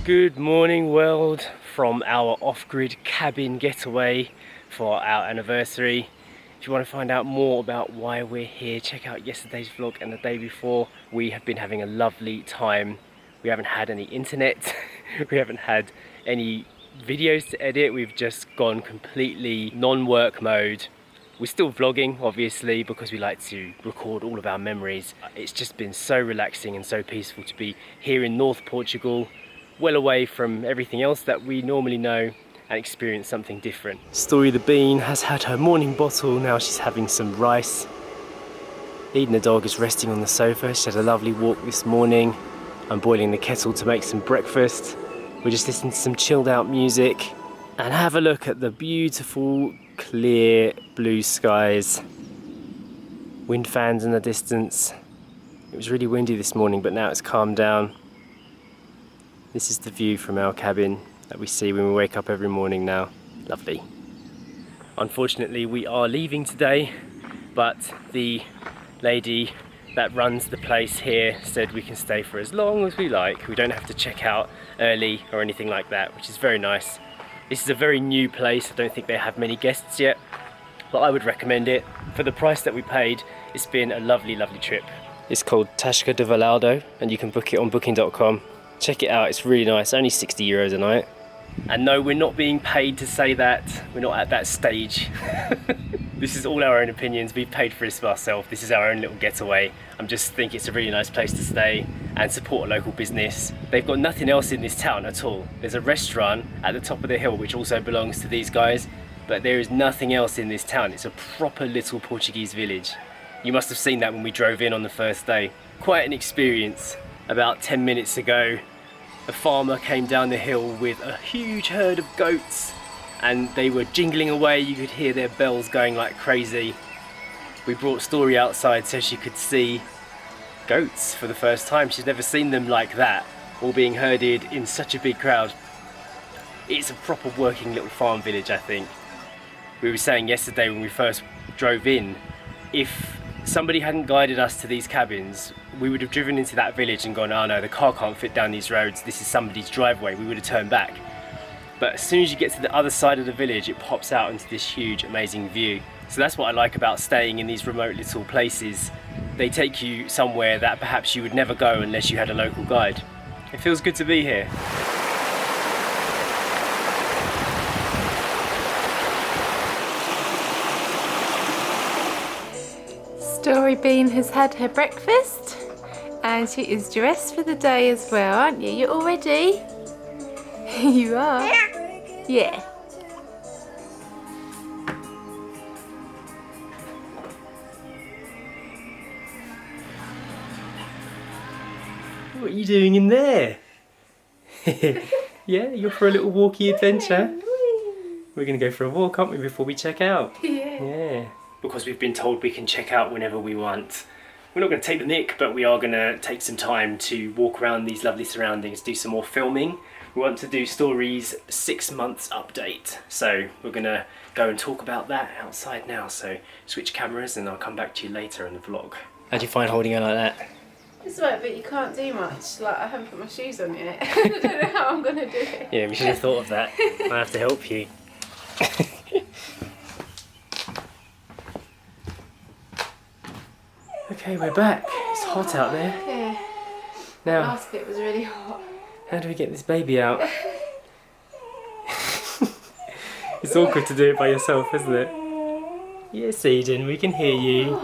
Good morning world from our off-grid cabin getaway for our anniversary. If you want to find out more about why we're here, check out yesterday's vlog and the day before. We have been having a lovely time. We haven't had any internet, we haven't had any videos to edit, we've just gone completely non-work mode. We're still vlogging, obviously, because we like to record all of our memories. It's just been so relaxing and so peaceful to be here in North Portugal, well away from everything else that we normally know, and experience something different. Story the Bean has had her morning bottle, now she's having some rice. Eden the dog is resting on the sofa. She had a lovely walk this morning. I'm boiling the kettle to make some breakfast. We're just listening to some chilled out music and have a look at the beautiful clear blue skies. Wind fans in the distance. It was really windy this morning, but now it's calmed down. This is the view from our cabin that we see when we wake up every morning now. Lovely. Unfortunately, we are leaving today, but the lady that runs the place here said we can stay for as long as we like. We don't have to check out early or anything like that, which is very nice. This is a very new place. I don't think they have many guests yet, but I would recommend it. For the price that we paid, it's been a lovely, lovely trip. It's called Tasco Do Valado, and you can book it on booking.com. Check it out, it's really nice, only €60 a night. And no, we're not being paid to say that, we're not at that stage. This is all our own opinions, we've paid for this for ourselves, this is our own little getaway. I just think it's a really nice place to stay and support a local business. They've got nothing else in this town at all. There's a restaurant at the top of the hill which also belongs to these guys, but there is nothing else in this town. It's a proper little Portuguese village. You must have seen that when we drove in on the first day. Quite an experience. About 10 minutes ago, a farmer came down the hill with a huge herd of goats and they were jingling away. You could hear their bells going like crazy. We brought Story outside so she could see goats for the first time. She's never seen them like that, all being herded in such a big crowd. It's a proper working little farm village, I think. We were saying yesterday when we first drove in, if somebody hadn't guided us to these cabins, we would have driven into that village and gone, oh no, the car can't fit down these roads, this is somebody's driveway. We would have turned back. But as soon as you get to the other side of the village, it pops out into this huge, amazing view. So that's what I like about staying in these remote little places. They take you somewhere that perhaps you would never go unless you had a local guide. It feels good to be here. Story Bean has had her breakfast and she is dressed for the day as well, aren't you? You all ready? You are? Yeah. What are you doing in there? Yeah, you're for a little walkie adventure. We're going to go for a walk, aren't we, before we check out? Yeah. Because we've been told we can check out whenever we want. We're not going to take the nick, but we are going to take some time to walk around these lovely surroundings, do some more filming. We want to do Story's 6 months update. So we're going to go and talk about that outside now. So switch cameras and I'll come back to you later in the vlog. How do you find holding her like that? It's right, but you can't do much. Like, I haven't put my shoes on yet. I don't know how I'm going to do it. Yeah, we should have thought of that. I have to help you. Okay, we're back. It's hot out there. Yeah. Now, The last bit was really hot. how do we get this baby out? It's awkward to do it by yourself, isn't it? Yes, Eden, we can hear you.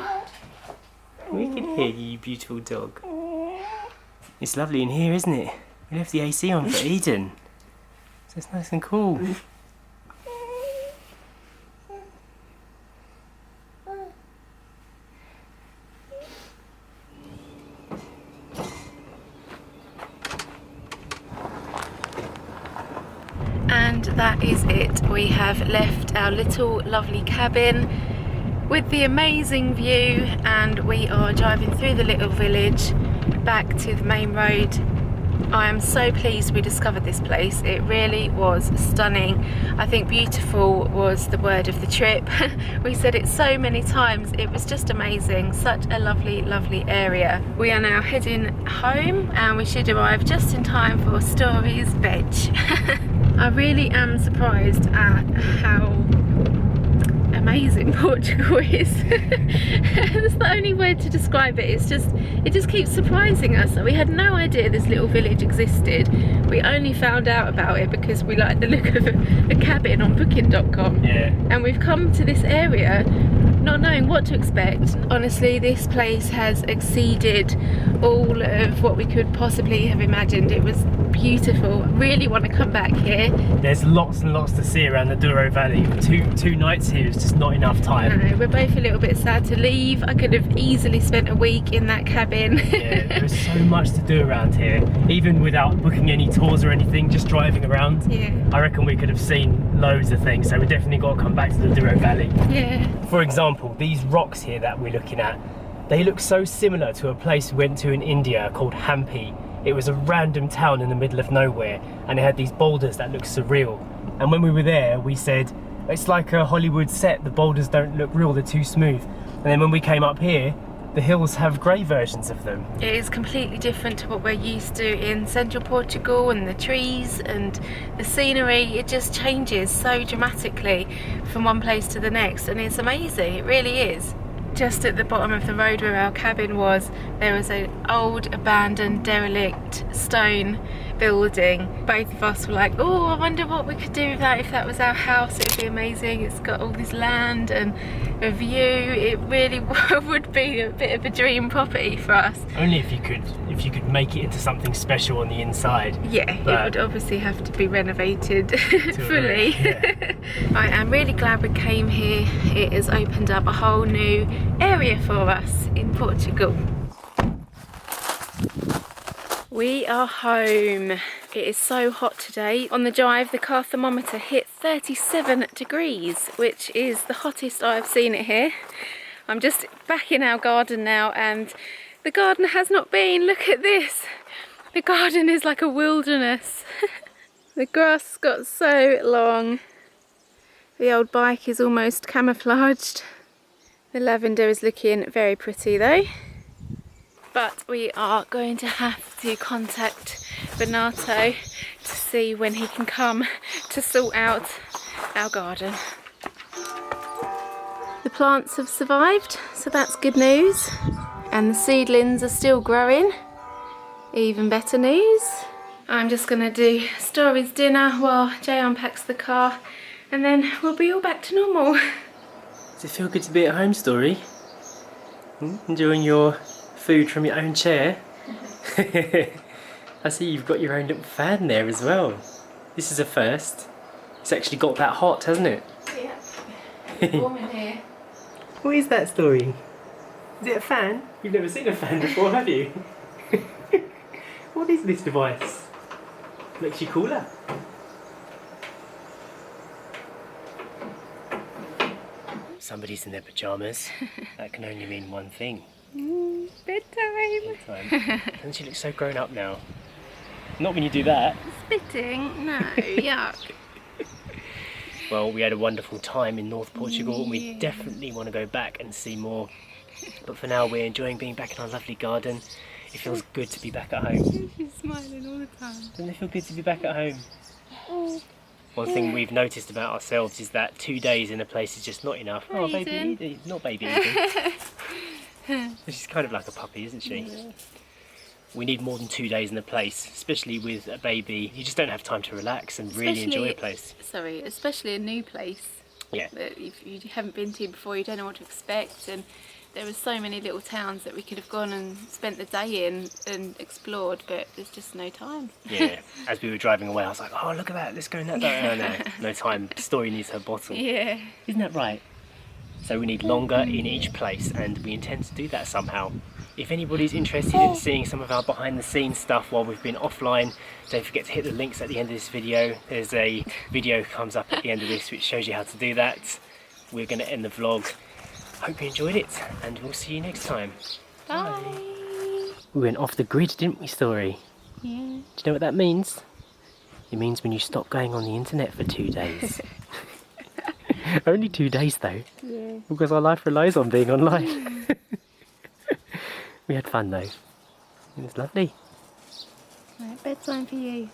We can hear you, beautiful dog. It's lovely in here, isn't it? We left the AC on for Eden. So it's nice and cool. And that is it. We have left our little lovely cabin with the amazing view and we are driving through the little village back to the main road I am so pleased we discovered this place. It really was stunning. I think beautiful was the word of the trip. We said it so many times. It was just amazing. Such a lovely, lovely area. We are now heading home and we should arrive just in time for Story's veg. I really am surprised at how amazing Portugal is. That's the only word to describe it. It just keeps surprising us. We had no idea this little village existed. We only found out about it because we liked the look of a cabin on booking.com. Yeah. And we've come to this area not knowing what to expect. Honestly, this place has exceeded all of what we could possibly have imagined. It was beautiful. I really want to come back here. There's lots and lots to see around the Douro Valley. Two nights here is just not enough time. No, we're both a little bit sad to leave. I could have easily spent a week in that cabin. Yeah, there is so much to do around here. Even without booking any tours or anything, just driving around. Yeah. I reckon we could have seen loads of things, so we definitely got to come back to the Douro Valley. Yeah. For example, these rocks here that we're looking at, they look so similar to a place we went to in India called Hampi. It was a random town in the middle of nowhere and it had these boulders that looked surreal. And when we were there, we said, it's like a Hollywood set, the boulders don't look real, they're too smooth. And then when we came up here, the hills have grey versions of them. It is completely different to what we're used to in central Portugal, and the trees and the scenery, it just changes so dramatically from one place to the next, and it's amazing, it really is. Just at the bottom of the road where our cabin was, there was an old abandoned derelict stone building. Both of us were like, oh, I wonder what we could do with that if that was our house. It would be amazing. It's got all this land and a view. It really would be a bit of a dream property for us. Only if you could make it into something special on the inside. Yeah, but it would obviously have to be renovated fully. Yeah. I am really glad we came here. It has opened up a whole new area for us in Portugal. We are home. It is so hot today. On the drive, the car thermometer hit 37 degrees, which is the hottest I've seen it here. I'm just back in our garden now, and the garden has not been. Look at this. The garden is like a wilderness. The grass got so long. The old bike is almost camouflaged. The lavender is looking very pretty though. But we are going to have to contact Bernardo to see when he can come to sort out our garden. The plants have survived, so that's good news. And the seedlings are still growing. Even better news. I'm just going to do Story's dinner while Jay unpacks the car, and then we'll be all back to normal. Does it feel good to be at home, Story? Enjoying your food from your own chair? I see you've got your own little fan there as well. This is a first. It's actually got that hot, hasn't it? Yeah. Warm in here. What is that, Story? Is it a fan? You've never seen a fan before, have you? What is this device? Makes you cooler. Somebody's in their pyjamas. That can only mean one thing. Bedtime. Doesn't she look so grown up now? Not when you do that. Spitting? No, yuck. Well, we had a wonderful time in North Portugal and we definitely want to go back and see more. But for now, we're enjoying being back in our lovely garden. It feels good to be back at home. She's smiling all the time. Doesn't it feel good to be back at home? One thing we've noticed about ourselves is that 2 days in a place is just not enough. Oh, baby Eden. Not baby Eden. She's kind of like a puppy, isn't she? Yeah. We need more than 2 days in a place, especially with a baby. You just don't have time to relax and really enjoy a place. Sorry, especially a new place. Yeah. That if you haven't been to before, you don't know what to expect. And there were so many little towns that we could have gone and spent the day in and explored, but there's just no time. Yeah, as we were driving away, I was like, oh, look at that, let's go in that direction. No time, Story needs her bottle. Yeah. Isn't that right? So we need longer in each place, and we intend to do that somehow. If anybody's interested in seeing some of our behind the scenes stuff while we've been offline, don't forget to hit the links at the end of this video. There's a video comes up at the end of this which shows you how to do that. We're going to end the vlog. Hope you enjoyed it, and we'll see you next time. Bye. We went off the grid, didn't we, Story? Yeah. Do you know what that means? It means when you stop going on the internet for 2 days. Only 2 days though, Yeah. because our life relies on being online. We had fun though. It was lovely. Right, bedtime for you.